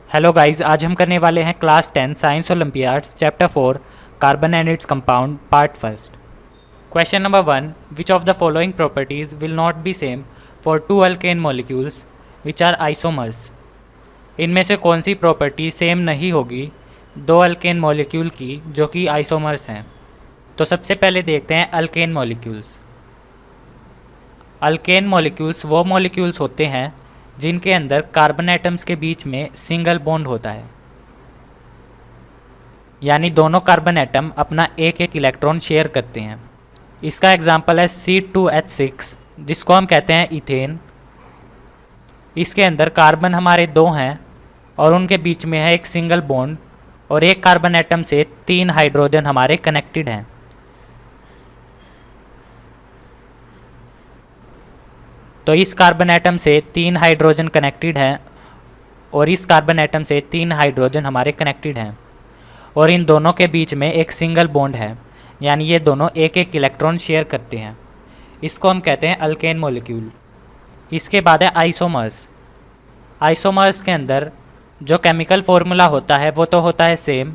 Hello guys, आज हम करने वाले हैं class 10 science olympiads chapter 4 carbon and its compound part first. Question number 1, which of the following properties will not be same for two alkane molecules which are isomers. इनमें से कौन सी property same नहीं होगी दो अल्केन मॉलिक्यूल की जो कि isomers हैं। तो सबसे पहले देखते हैं अल्केन मॉलिक्यूल्स। अल्केन मॉलिक्यूल्स वो मॉलिक्यूल्स होते हैं जिनके अंदर कार्बन एटम्स के बीच में सिंगल बॉन्ड होता है, यानी दोनों कार्बन एटम अपना एक एक इलेक्ट्रॉन शेयर करते हैं। इसका एग्जांपल है C2H6 जिसको हम कहते हैं इथेन। इसके अंदर कार्बन हमारे दो हैं और उनके बीच में है एक सिंगल बॉन्ड और एक कार्बन एटम से 3 हाइड्रोजन हमारे कनेक्टेड हैं। तो इस कार्बन एटम से 3 हाइड्रोजन कनेक्टेड हैं और इस कार्बन एटम से 3 हाइड्रोजन हमारे कनेक्टेड हैं और इन दोनों के बीच में एक सिंगल बॉन्ड है, यानी ये दोनों एक एक इलेक्ट्रॉन शेयर करते हैं। इसको हम कहते हैं अल्केन मॉलिक्यूल। इसके बाद है आइसोमर्स। आइसोमर्स के अंदर जो केमिकल फार्मूला होता है वो तो होता है सेम,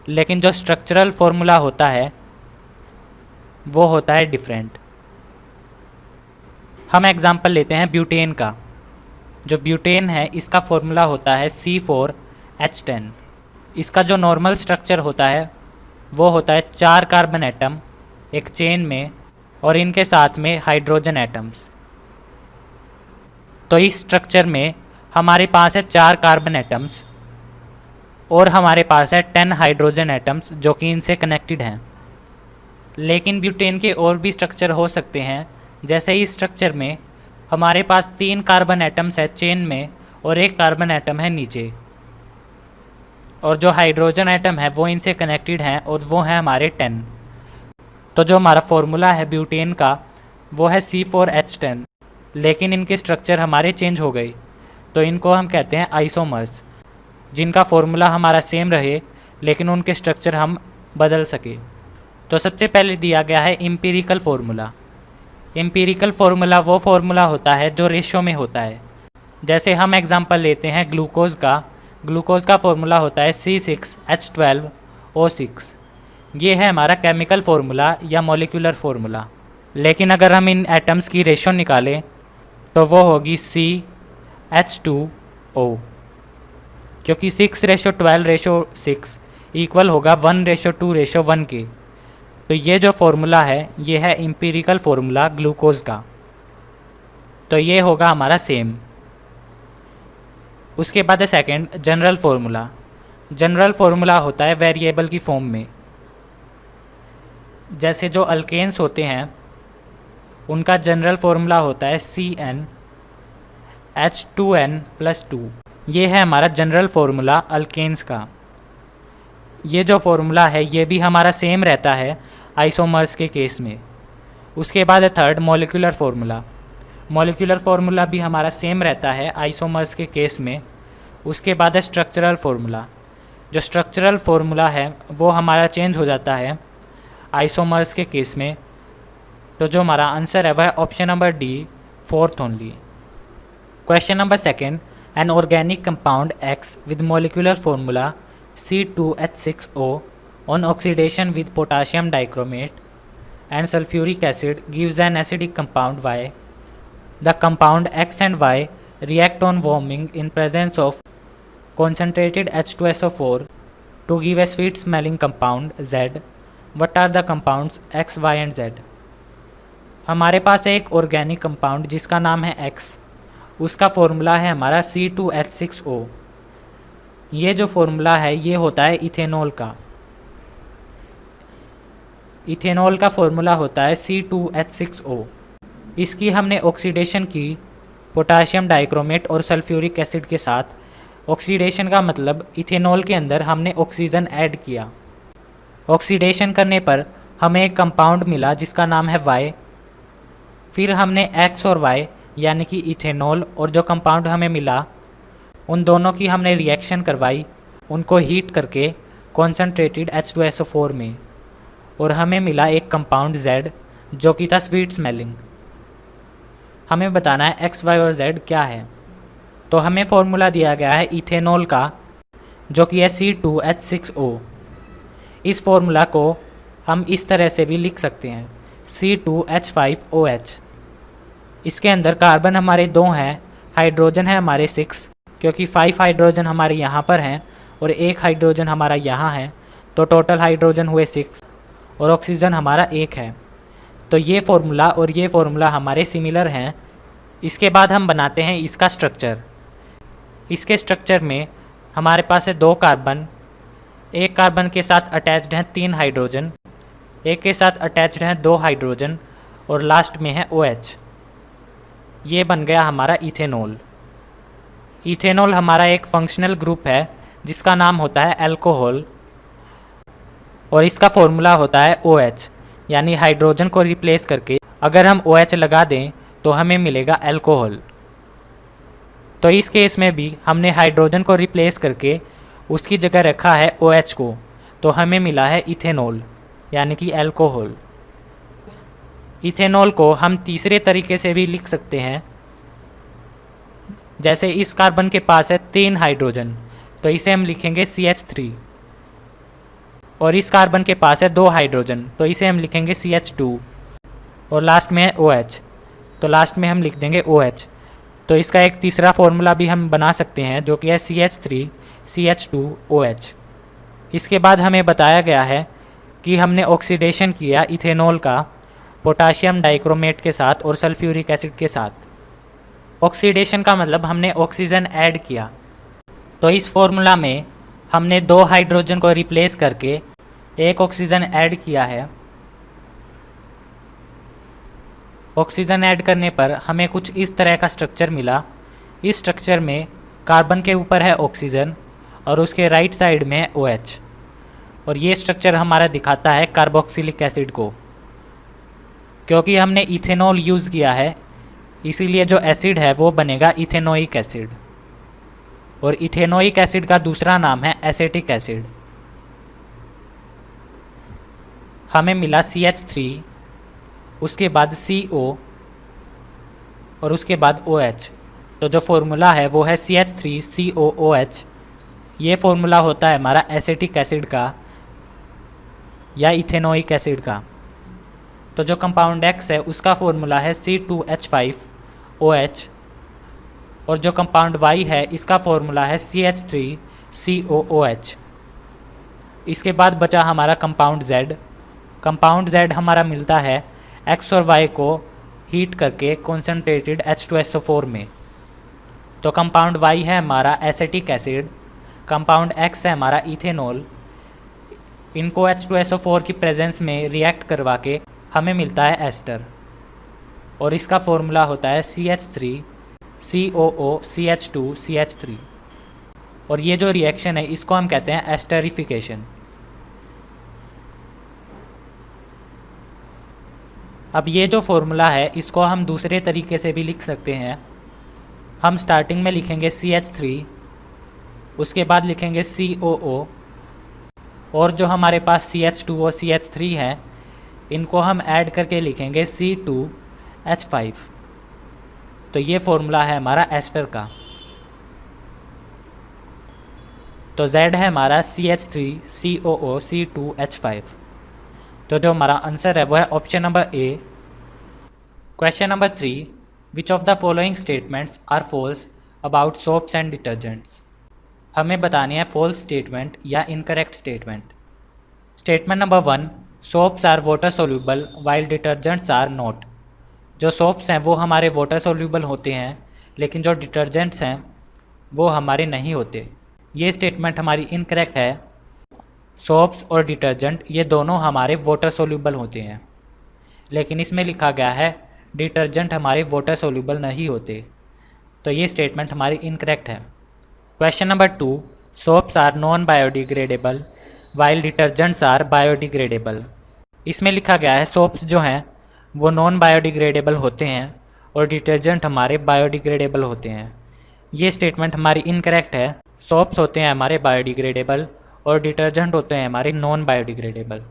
लेकिन जो स्ट्रक्चरल फार्मूला होता है वो होता है डिफरेंट। हम एग्जांपल लेते हैं ब्यूटेन का। जो ब्यूटेन है इसका फॉर्मूला होता है C4H10। इसका जो नॉर्मल स्ट्रक्चर होता है वो होता है 4 कार्बन एटम एक चेन में और इनके साथ में हाइड्रोजन एटम्स। तो इस स्ट्रक्चर में हमारे पास है 4 कार्बन एटम्स और हमारे पास है 10 हाइड्रोजन एटम्स जो कि इनसे कनेक्टेड हैं। लेकिन ब्यूटेन के और भी स्ट्रक्चर हो सकते हैं, जैसे इस स्ट्रक्चर में हमारे पास 3 कार्बन एटम्स है चेन में और एक कार्बन एटम है नीचे, और जो हाइड्रोजन एटम है वो इनसे कनेक्टेड हैं और वो हैं हमारे 10। तो जो हमारा फॉर्मूला है ब्यूटेन का वो है C4H10, लेकिन इनके स्ट्रक्चर हमारे चेंज हो गए, तो इनको हम कहते हैं आइसोमर्स, जिनका फॉर्मूला हमारा सेम रहे लेकिन उनके स्ट्रक्चर हम बदल सके। तो सबसे पहले दिया गया है एम्पिरिकल फार्मूला। एम्पिरिकल फार्मूला वो फार्मूला होता है जो रेशो में होता है। जैसे हम एग्जांपल लेते हैं ग्लूकोज का। ग्लूकोज का फार्मूला होता है C6H12O6। ये है हमारा केमिकल फार्मूला या मॉलिक्यूलर फार्मूला। लेकिन अगर हम इन एटम्स की रेशो निकालें तो वो होगी CH2O, क्योंकि 6:12:6 इक्वल होगा 1:2:1 के। तो ये जो फार्मूला है ये है एम्पिरिकल फार्मूला ग्लूकोज का, तो ये होगा हमारा सेम। उसके बाद है second general formula. General formula होता है वेरिएबल की फॉर्म में। जैसे जो अल्केन्स होते हैं उनका जनरल फार्मूला होता है CnH2n+2। ये है हमारा जनरल फार्मूला अल्केन्स का। ये जो फार्मूला है ये भी हमारा सेम रहता है आइसोमर्स के केस में। उसके बाद है third molecular formula. Molecular formula भी हमारा सेम रहता है आइसोमर्स के केस में। उसके बाद है स्ट्रक्चरल फार्मूला। जो स्ट्रक्चरल फार्मूला है वो हमारा चेंज हो जाता है आइसोमर्स के केस में। तो जो हमारा आंसर है वह है option number D, fourth only. Question number second, an organic compound X with molecular formula C2H6O on oxidation with potassium dichromate and sulfuric acid gives an acidic compound Y. The compound X and Y react on warming in presence of concentrated H2SO4 to give a sweet smelling compound Z. What are the compounds X, Y and Z? हमारे पास है एक organic compound जिसका नाम है X। उसका formula है हमारा C2H6O। ये जो फॉर्मूला है ये होता है इथेनॉल का। इथेनॉल का फॉर्मूला होता है C2H6O। इसकी हमने ऑक्सीडेशन की पोटाशियम डाइक्रोमेट और सल्फ्यूरिक एसिड के साथ। ऑक्सीडेशन का मतलब इथेनॉल के अंदर हमने ऑक्सीजन ऐड किया। ऑक्सीडेशन करने पर हमें एक कंपाउंड मिला जिसका नाम है Y। फिर हमने X और Y यानी कि इथेनॉल और जो कंपाउंड हमें मिला उन दोनों की हमने रिएक्शन करवाई, उनको हीट करके कॉन्सनट्रेटेड H2SO4 में, और हमें मिला एक कंपाउंड Z जो कि था स्वीट स्मेलिंग। हमें बताना है X, Y और Z क्या है। तो हमें फॉर्मूला दिया गया है इथेनॉल का, जो कि है C2H6O। इस फॉर्मूला को हम इस तरह से भी लिख सकते हैं, C2H5OH। इसके अंदर कार्बन हमारे 2 हैं, हाइड्रोजन है हमारे 6, क्योंकि 5 हाइड्रोजन हमारे यहाँ पर हैं और 1 हाइड्रोजन हमारा यहाँ है, तो टोटल हाइड्रोजन हुए 6 और ऑक्सीजन हमारा 1 है। तो ये फार्मूला और ये फार्मूला हमारे सिमिलर हैं। इसके बाद हम बनाते हैं इसका स्ट्रक्चर। इसके स्ट्रक्चर में हमारे पास है 2 कार्बन, एक कार्बन के साथ अटैच्ड हैं 3 हाइड्रोजन, एक के साथ अटैच्ड हैं 2 हाइड्रोजन और लास्ट में है OH। ये बन गया हमारा इथेनॉल। इथेनॉल हमारा एक फंक्शनल ग्रुप है जिसका नाम होता है अल्कोहल और इसका फॉर्मूला होता है OH, यानी हाइड्रोजन को रिप्लेस करके अगर हम OH लगा दें तो हमें मिलेगा अल्कोहल। तो इस केस में भी हमने हाइड्रोजन को रिप्लेस करके उसकी जगह रखा है OH को, तो हमें मिला है इथेनॉल यानी कि अल्कोहल। इथेनॉल को हम तीसरे तरीके से भी लिख सकते हैं, जैसे इस कार्बन के पास है 3 हाइड्रोजन, तो इसे हम लिखेंगे CH3 और इस कार्बन के पास है 2 हाइड्रोजन, तो इसे हम लिखेंगे CH2 और लास्ट में है OH, तो लास्ट में हम लिख देंगे OH। तो इसका एक तीसरा फॉर्मूला भी हम बना सकते हैं जो कि है CH3 CH2 OH। इसके बाद हमें बताया गया है कि हमने ऑक्सीडेशन किया इथेनॉल का पोटाशियम डाइक्रोमेट के साथ और सल्फ्यूरिक एसिड के साथ। ऑक्सीडेशन का मतलब हमने ऑक्सीजन ऐड किया। तो इस फॉर्मूला में हमने 2 हाइड्रोजन को रिप्लेस करके 1 ऑक्सीजन ऐड किया है। ऑक्सीजन ऐड करने पर हमें कुछ इस तरह का स्ट्रक्चर मिला। इस स्ट्रक्चर में कार्बन के ऊपर है ऑक्सीजन और उसके राइट साइड में है OH और ये स्ट्रक्चर हमारा दिखाता है कार्बोक्सिलिक एसिड को। क्योंकि हमने इथेनॉल यूज़ किया है इसीलिए जो एसिड है वो बनेगा इथेनोइक एसिड और इथेनोइक एसिड का दूसरा नाम है एसेटिक एसिड। हमें मिला CH3, उसके बाद CO और उसके बाद OH। तो जो फॉर्मूला है वो है CH3COOH। ये फॉर्मूला होता है हमारा एसेटिक एसिड का या इथेनोइक एसिड का। तो जो कंपाउंड X है उसका फॉर्मूला है C2H5OH और जो कंपाउंड Y है इसका फॉर्मूला है CH3COOH। इसके बाद बचा हमारा कंपाउंड Z। कंपाउंड Z हमारा मिलता है X और Y को हीट करके कॉन्सेंट्रेटेड H2SO4 में। तो कंपाउंड Y है हमारा एसेटिक एसिड, कंपाउंड X है हमारा इथेनॉल। इनको H2SO4 की प्रेजेंस में रिएक्ट करवा के हमें मिलता है एस्टर और इसका फॉर्मूला होता है CH3COOCH2CH3 और ये जो रिएक्शन है इसको हम कहते हैं एस्टरिफिकेशन। अब ये जो फॉर्मूला है इसको हम दूसरे तरीके से भी लिख सकते हैं। हम स्टार्टिंग में लिखेंगे CH3, उसके बाद लिखेंगे COO और जो हमारे पास CH2 और CH3 है इनको हम ऐड करके लिखेंगे C2H5। तो ये फॉर्मूला है हमारा एस्टर का। तो Z है हमारा CH3COOC2H5। तो जो हमारा आंसर है वो है option number A। Question number 3, which of the following statements are false about soaps and detergents. हमें बतानी है फॉल्स स्टेटमेंट या incorrect statement. Statement number 1, soaps are water soluble while detergents are not. जो soaps हैं वो हमारे water soluble होते हैं लेकिन जो डिटर्जेंट्स हैं वो हमारे नहीं होते। ये स्टेटमेंट हमारी इनकरेक्ट है। सोप्स और डिटर्जेंट ये दोनों हमारे वाटर सोल्यूबल होते हैं, लेकिन इसमें लिखा गया है डिटर्जेंट हमारे वाटर सोल्यूबल नहीं होते, तो ये स्टेटमेंट हमारी इनकरेक्ट है। Question number 2, soaps are non biodegradable while detergents are biodegradable. इसमें लिखा गया है सोप्स जो हैं वो नॉन बायोडिग्रेडेबल होते हैं और डिटर्जेंट हमारे बायोडिग्रेडेबल होते हैं। ये स्टेटमेंट हमारी इनकरेक्ट है। सोप्स होते हैं हमारे बायोडिग्रेडेबल और डिटर्जेंट होते हैं हमारे नॉन बायोडिग्रेडेबल।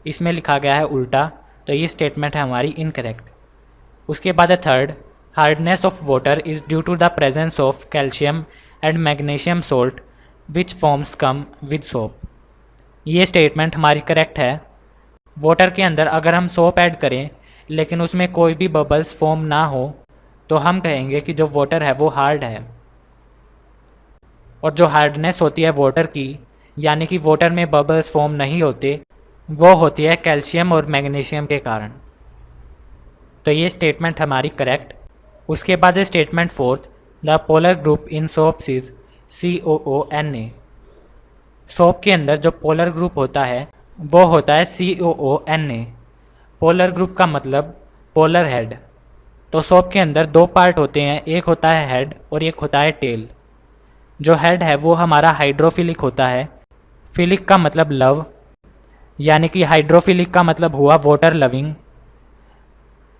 इसमें लिखा गया है उल्टा, तो ये स्टेटमेंट है हमारी इनकरेक्ट। उसके बाद है third, hardness of water is due to the presence of calcium and magnesium salt which forms scum with soap. ये स्टेटमेंट हमारी करेक्ट है। वाटर के अंदर अगर हम सोप ऐड करें लेकिन उसमें कोई भी बबल्स फॉर्म ना हो तो हम कहेंगे कि जो वाटर है वो हार्ड है। और जो हार्डनेस होती है वाटर की, यानी कि वाटर में बबल्स फॉर्म नहीं होते, वो होती है कैल्शियम और मैग्नीशियम के कारण। तो ये स्टेटमेंट हमारी करेक्ट। उसके बाद है statement fourth, the polar group in soaps is COONA। Soap के अंदर जो पोलर ग्रुप होता है वो होता है COONA। पोलर ग्रुप का मतलब पोलर हेड। तो सोप के अंदर दो पार्ट होते हैं, एक होता है हेड और एक होता है टेल। जो हेड है वो हमारा हाइड्रोफिलिक होता है। फिलिक का मतलब लव, यानी कि हाइड्रोफिलिक का मतलब हुआ वाटर लविंग।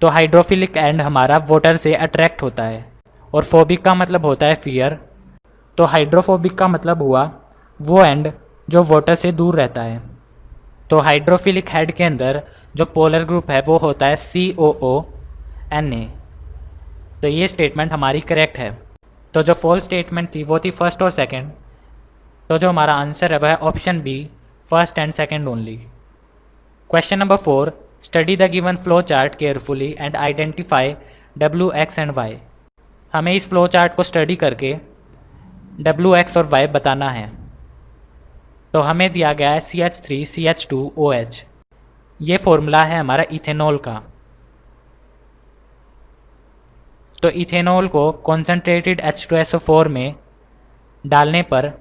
तो हाइड्रोफिलिक एंड हमारा वाटर से अट्रैक्ट होता है। और फोबिक का मतलब होता है फियर। तो हाइड्रोफोबिक का मतलब हुआ वो एंड जो वाटर से दूर रहता है। तो हाइड्रोफिलिक हेड के अंदर जो पोलर ग्रुप है वो होता है COONA। तो ये स्टेटमेंट हमारी करेक्ट है। तो जो फॉल्स स्टेटमेंट थी वो थी फर्स्ट और सेकंड। तो जो हमारा आंसर है वह है option B, first and second only. Question number 4, study the given flow chart carefully and identify W, X एंड Y। हमें इस फ्लो चार्ट को स्टडी करके W, X और Y बताना है। तो हमें दिया गया है CH3 CH2 OH। ये फॉर्मूला है हमारा इथेनॉल का। तो इथेनॉल को कॉन्सेंट्रेटेड H2SO4 में डालने पर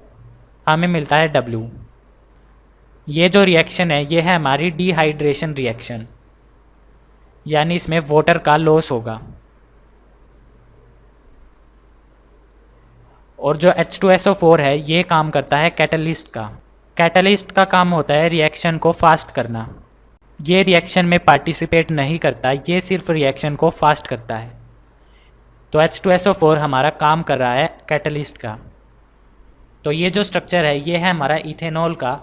हमें मिलता है W। ये जो रिएक्शन है ये है हमारी डिहाइड्रेशन रिएक्शन, यानी इसमें वाटर का लॉस होगा। और जो H2SO4 है ये काम करता है कैटलिस्ट का। कैटलिस्ट का काम होता है रिएक्शन को फास्ट करना। ये रिएक्शन में पार्टिसिपेट नहीं करता, ये सिर्फ रिएक्शन को फास्ट करता है। तो H2SO4 हमारा काम कर रहा है कैटलिस्ट का। तो ये जो स्ट्रक्चर है ये है हमारा इथेनॉल का।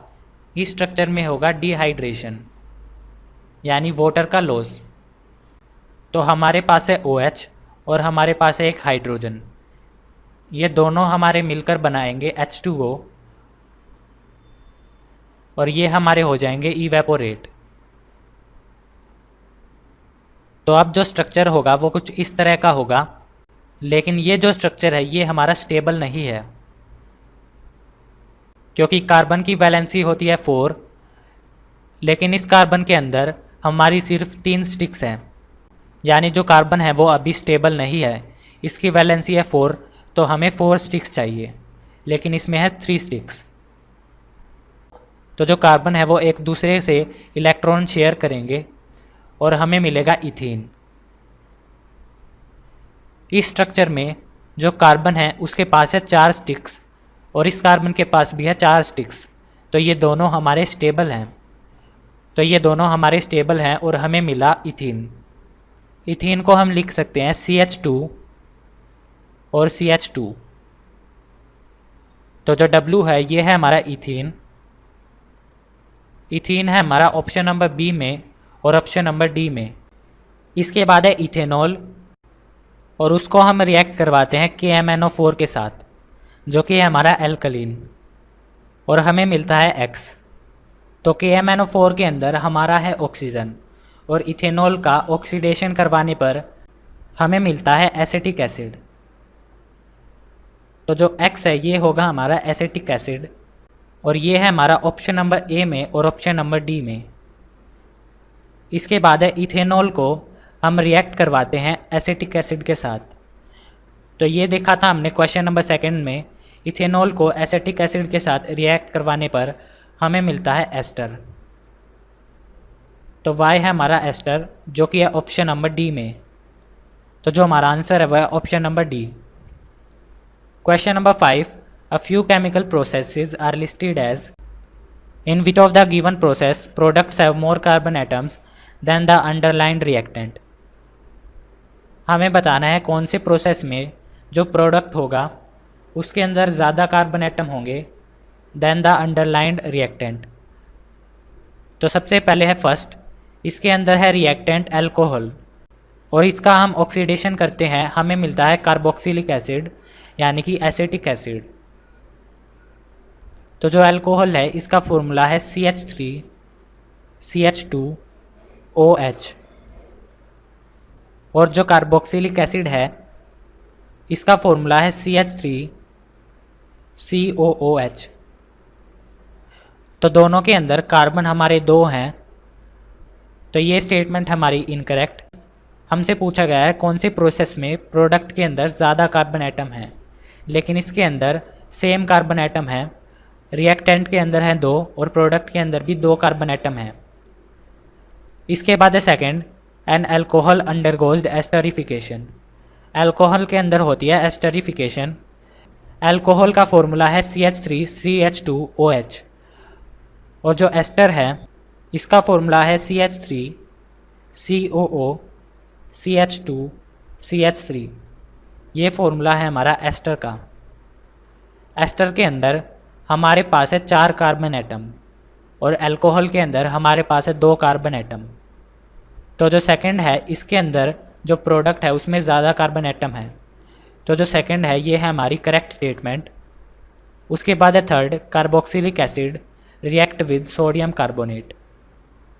इस स्ट्रक्चर में होगा डिहाइड्रेशन, यानी वाटर का लॉस। तो हमारे पास है OH और हमारे पास है एक हाइड्रोजन। ये दोनों हमारे मिलकर बनाएंगे H2O और ये हमारे हो जाएंगे इवेपोरेट। तो अब जो स्ट्रक्चर होगा वो कुछ इस तरह का होगा, लेकिन ये जो स्ट्रक्चर है ये हमारा स्टेबल नहीं है, क्योंकि कार्बन की वैलेंसी होती है 4, लेकिन इस कार्बन के अंदर हमारी सिर्फ 3 स्टिक्स हैं, यानी जो कार्बन है वो अभी स्टेबल नहीं है। इसकी वैलेंसी है 4, तो हमें 4 स्टिक्स चाहिए, लेकिन इसमें है 3 स्टिक्स। तो जो कार्बन है वो एक दूसरे से इलेक्ट्रॉन शेयर करेंगे और हमें मिलेगा इथीन। इस स्ट्रक्चर में जो कार्बन है उसके पास है 4 स्टिक्स और इस कार्बन के पास भी है 4 स्टिक्स। तो ये दोनों हमारे स्टेबल हैं। और हमें मिला इथीन। इथीन को हम लिख सकते हैं CH2 और CH2। तो जो W है ये है हमारा इथीन। इथीन है हमारा ऑप्शन नंबर बी में और ऑप्शन नंबर डी में। इसके बाद है इथेनॉल और उसको हम रिएक्ट करवाते हैं KMnO4 के साथ, जो कि है हमारा एल्कलीन, और हमें मिलता है X। तो KMnO4 के अंदर हमारा है ऑक्सीजन और इथेनॉल का ऑक्सीडेशन करवाने पर हमें मिलता है एसिटिक एसिड। तो जो X है ये होगा हमारा एसिटिक एसिड और ये है हमारा ऑप्शन नंबर ए में और ऑप्शन नंबर डी में। इसके बाद है इथेनॉल को हम रिएक्ट करवाते हैं एसिटिक एसिड के साथ। तो ये देखा था हमने क्वेश्चन नंबर 2 में, इथेनॉल को एसिटिक एसिड के साथ रिएक्ट करवाने पर हमें मिलता है एस्टर। तो Y है हमारा एस्टर, जो कि है ऑप्शन नंबर डी में। तो जो हमारा आंसर है वह है option number D. Question number 5, a few chemical processes are listed as in which of the given process products have more carbon atoms than the underlined reactant. हमें बताना है कौन से प्रोसेस में जो प्रोडक्ट होगा उसके अंदर ज़्यादा कार्बन एटम होंगे देन द अंडरलाइंड रिएक्टेंट। तो सबसे पहले है फर्स्ट, इसके अंदर है रिएक्टेंट अल्कोहल। और इसका हम ऑक्सीडेशन करते हैं, हमें मिलता है कार्बोक्सिलिक एसिड यानी कि एसिटिक एसिड। तो जो अल्कोहल है इसका फॉर्मूला है CH3CH2OH। और जो कार्बोक्सिलिक एसिड है इसका फॉर्मूला है CH3COOH। तो दोनों के अंदर कार्बन हमारे 2 हैं, तो ये स्टेटमेंट हमारी इनकरेक्ट। हमसे पूछा गया है कौन सी प्रोसेस में प्रोडक्ट के अंदर ज़्यादा कार्बन एटम है, लेकिन इसके अंदर सेम कार्बन एटम है। रिएक्टेंट के अंदर हैं 2 और प्रोडक्ट के अंदर भी 2 कार्बन एटम हैं। इसके बाद है second, an alcohol undergoes esterification. Alcohol के अंदर होती है एस्टरिफिकेशन। अल्कोहल का फॉर्मूला है CH3CH2OH। और जो एस्टर है इसका फॉर्मूला है CH3COOCH2CH3। ये फॉर्मूला है हमारा एस्टर का। एस्टर के अंदर हमारे पास है 4 कार्बन एटम और अल्कोहल के अंदर हमारे पास है 2 कार्बन एटम। तो जो सेकंड है इसके अंदर जो प्रोडक्ट है उसमें ज़्यादा कार्बन एटम है, तो जो सेकंड है ये है हमारी करेक्ट स्टेटमेंट। उसके बाद है third, carboxylic acid react with sodium carbonate.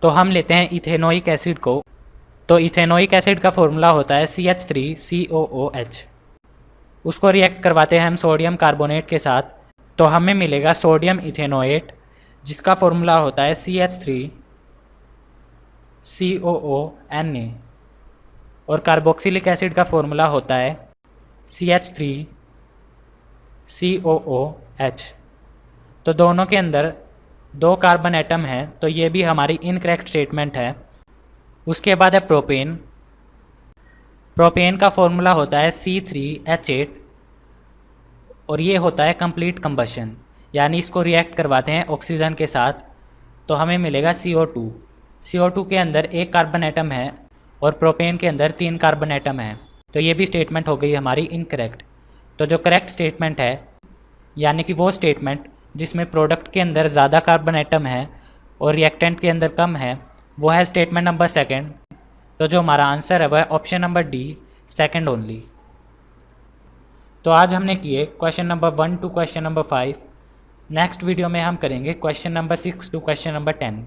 तो हम लेते हैं इथेनोइक एसिड को। तो इथेनोइक एसिड का फॉर्मूला होता है CH3COOH। उसको रिएक्ट करवाते हैं हम सोडियम कार्बोनेट के साथ, तो हमें मिलेगा सोडियम इथेनोएट जिसका फॉर्मूला होता है CH3COONA। और कार्बोक्सिलिक एसिड का फॉर्मूला होता है CH3COOH। तो दोनों के अंदर 2 कार्बन एटम हैं, तो ये भी हमारी इनकरेक्ट स्टेटमेंट है। उसके बाद है प्रोपेन। प्रोपेन का फॉर्मूला होता है C3H8 और ये होता है कंप्लीट कंबशन, यानी इसको रिएक्ट करवाते हैं ऑक्सीजन के साथ, तो हमें मिलेगा CO2। CO2 के अंदर 1 कार्बन एटम है और प्रोपेन के अंदर 3 कार्बन एटम है, तो ये भी स्टेटमेंट हो गई हमारी इनकरेक्ट। तो जो करेक्ट स्टेटमेंट है यानी कि वो स्टेटमेंट जिसमें प्रोडक्ट के अंदर ज़्यादा कार्बन एटम है और रिएक्टेंट के अंदर कम है, वो है स्टेटमेंट नंबर सेकंड। तो जो हमारा आंसर है वह है option number D, second only. तो आज हमने किए question number 1 to question number 5। Next video में हम करेंगे question number 6 to question number 10।